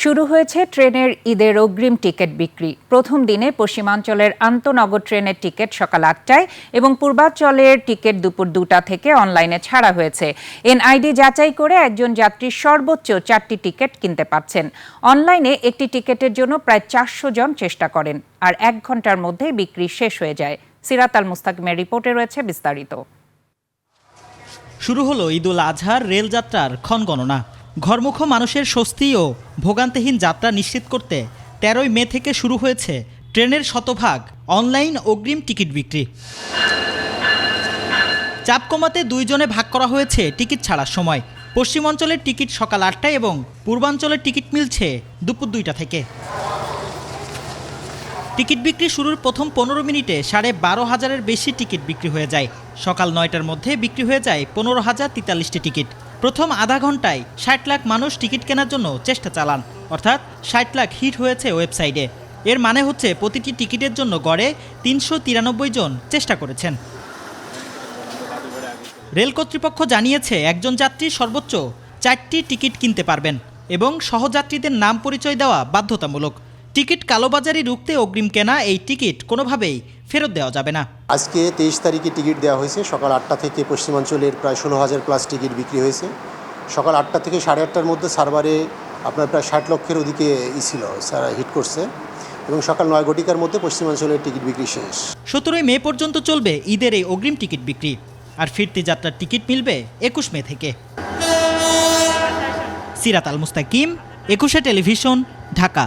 শুরু হয়েছে ট্রেনের ঈদের অগ্রিম টিকিট বিক্রি। প্রথম দিনে পশ্চিমাঞ্চলের আন্তনগর ট্রেনের টিকিট সকাল ৮টায় এবং পূর্বাঞ্চলের টিকিট দুপুর ২টা থেকে অনলাইনে ছাড়া হয়েছে। এনআইডি যাচাই করে একজন যাত্রী সর্বোচ্চ ৪টি টিকিট কিনতে পারছেন। অনলাইনে একটি টিকিটের জন্য প্রায় ৪০০ জন চেষ্টা করেন, আর ১ ঘন্টার মধ্যে বিক্রি শেষ হয়ে যায়। সিরাত আল মুস্তাকিমের রিপোর্টে রয়েছে বিস্তারিত। শুরু হলো ঈদুল আজহার রেলযাত্রার ক্ষণগণনা। ঘরমুখ মানুষের স্বস্তি ও ভোগান্তিহীন যাত্রা নিশ্চিত করতে ১৩ই মে থেকে শুরু হয়েছে ট্রেনের শতভাগ অনলাইন অগ্রিম টিকিট বিক্রি। চাপ কমাতে ২ জনে ভাগ করা হয়েছে টিকিট ছাড়ার সময়। পশ্চিমাঞ্চলের টিকিট সকাল ৮টায় এবং পূর্বাঞ্চলের টিকিট মিলছে দুপুর ২টা থেকে। টিকিট বিক্রি শুরুর প্রথম ১৫ মিনিটে ১২,৫০০-এর বেশি টিকিট বিক্রি হয়ে যায়। সকাল ৯টার মধ্যে বিক্রি হয়ে যায় ১৫,০৪৩টি টিকিট। প্রথম আধা ঘন্টায় ৬০ লাখ মানুষ টিকিট কেনার জন্য চেষ্টা চালান, অর্থাৎ ৬০ লাখ হিট হয়েছে ওয়েবসাইটে। এর মানে হচ্ছে প্রতিটি টিকিটের জন্য গড়ে ৩৯৩ জন চেষ্টা করেছেন। রেল কর্তৃপক্ষ জানিয়েছে একজন যাত্রী সর্বোচ্চ ৪টি টিকিট কিনতে পারবেন এবং সহযাত্রীদের নাম পরিচয় দেওয়া বাধ্যতামূলক। টিকিট কালোবাজারি রুখতে অগ্রিম কেনা এই টিকিট কোনোভাবেই ফেরত দেওয়া যাবে না। আজকে ২৩ তারিখে টিকিট দেওয়া হয়েছে। সকাল ৮টা থেকে পশ্চিমাঞ্চলের প্রায় ১৬,০০০ প্লাস টিকিট বিক্রি হয়েছে। সকাল ৮টা থেকে ৮:৩০ মধ্যে সার্ভারে আপনার প্রায় ৬০ লক্ষের ওদিকে ছিল, হিট করছে, এবং সকাল ৯ ঘটিকার মধ্যে পশ্চিমাঞ্চলের টিকিট বিক্রি শেষ। ১৭ই মে পর্যন্ত চলবে ঈদের এই অগ্রিম টিকিট বিক্রি, আর ফিরতি যাত্রার টিকিট মিলবে ২১ মে থেকে। সিরাত আল মুস্তাকিম, ২১শে টেলিভিশন, ঢাকা।